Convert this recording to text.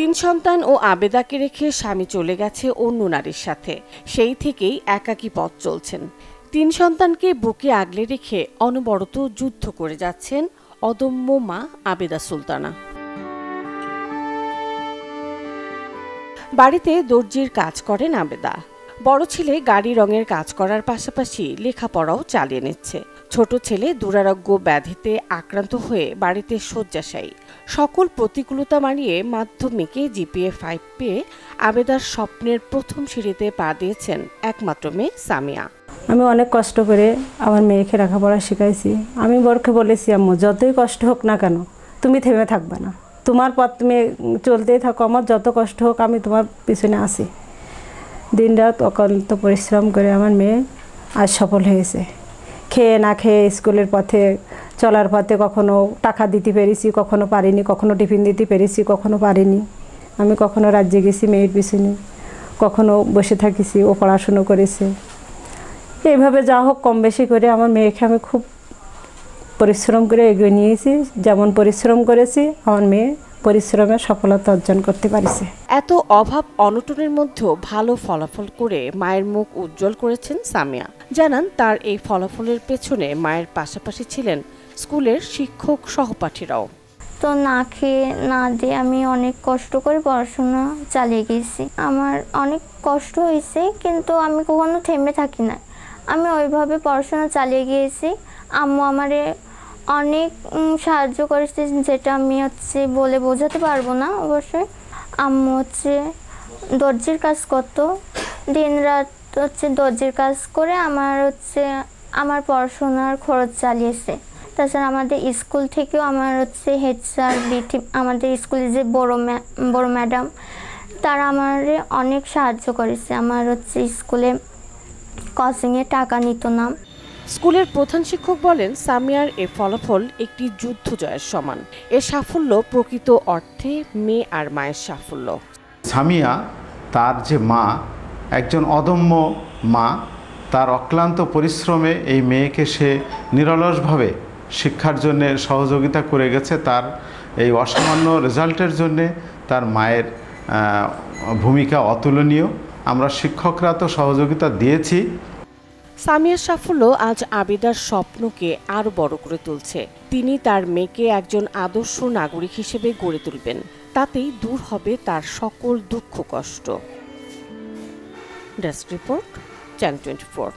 তিন সন্তান ও আবেদাকে রেখে স্বামী চলে গেছে অন্য নারীর সাথে। সেই থেকেই একাকী পথ চলছেন। তিন সন্তানকে বুকে আগলে রেখে অনবরত যুদ্ধ করে যাচ্ছেন অদম্য মা আবেদা সুলতানা। বাড়িতে দর্জির কাজ করেন আবেদা। বড় ছেলে গাড়ি রঙের কাজ করার পাশাপাশি লেখাপড়াও চালিয়ে নিচ্ছে। ছোট ছেলে দুরারোগ্য ব্যাধিতে আক্রান্ত হয়ে বাড়িতে শয্যাশায়ী। সকল প্রতিকূলতা মানিয়ে মাধ্যমিকে জিপিএ 5 পেয়ে আবেদার স্বপ্নের প্রথম সিঁড়িতে পা দিয়েছেন একমাত্র মেয়ে সামিয়া। আমি অনেক কষ্ট করে আমার মেয়েকে লেখাপড়া শিখাইছি। আমি বরকে বলেছি, আম্মু যতই কষ্ট হোক না কেন তুমি থেমে থাকবে না, তোমার পথ তুমি চলতেই থাকো, আমার যত কষ্ট হোক আমি তোমার পিছনে আছি। দিনরাত অক্লান্ত পরিশ্রম করে আমার মেয়ে আজ সফল হয়েছে। খেয়ে না খেয়ে স্কুলের পথে চলার পথে কখনো টাকা দিতে পেরেছি, কখনো পারিনি, কখনো টিফিন দিতে পেরেছি, কখনো পারিনি। আমি কখনো রাজ্যে গেছি মেয়ের পিছনে, কখনো বসে থাকিছি, ও পড়াশুনো করেছে। এইভাবে যা হোক কম বেশি করে আমার মেয়েকে আমি খুব পরিশ্রম করে এগিয়ে নিয়েছি। যেমন পরিশ্রম করেছি আমার মেয়ে পরিশ্রমের সফলতা অর্জন করতে পারছে। এত অভাব অনটনের মধ্যেও ভালো ফলাফল করে মায়ের মুখ উজ্জ্বল করেছেন সামিয়া। জানান তার এই ফলাফলের পেছনে মায়ের পাশাপাশি ছিলেন স্কুলের শিক্ষক সহপাঠীরাও। তো না খেয়ে না দিয়ে আমি অনেক কষ্ট করে পড়াশোনা চালিয়ে গেছি। আমার অনেক কষ্ট হয়েছে কিন্তু আমি কখনো থেমে থাকি না। আমি ওইভাবে পড়াশোনা চালিয়ে গিয়েছি। আম্মু আমারে অনেক সাহায্য করেছে, যেটা আমি বলে বোঝাতে পারবো না। অবশ্যই আম্মু দর্জির কাজ করতো, দিন রাত দর্জির কাজ করে আমার পড়াশোনার খরচ চালিয়েছে। তাছাড়া আমাদের স্কুল থেকেও আমার হেড স্যার আমাদের স্কুলে যে বড় ম্যাডাম, তারা আমার অনেক সাহায্য করেছে। আমার স্কুলে কোচিংয়ে টাকা নিত না। স্কুলের প্রধান শিক্ষক বলেন, সামিয়ার এ ফলাফল একটি যুদ্ধ জয়ের সমান। এ সাফল্য প্রকৃত অর্থে মেয়ে আর মায়ের সাফল্য। সামিয়া তার যে মা, একজন অদম্য মা, তার অক্লান্ত পরিশ্রমে এই মেয়েকে সে নিরলসভাবে শিক্ষার জন্য সহযোগিতা করে গেছে। তার এই অসামান্য রেজাল্টের জন্যে তার মায়ের ভূমিকা অতুলনীয়। আমরা শিক্ষকরা তো সহযোগিতা দিয়েছি। সামিয়ার সাফল্য আজ আবেদার স্বপ্নকে আরো বড় করে তুলছে। তিনি তার মেয়েকে একজন আদর্শ নাগরিক হিসেবে গড়ে তুলবেন। তাতেই দূর হবে তার সকল দুঃখ কষ্ট। Desk report, channel 24।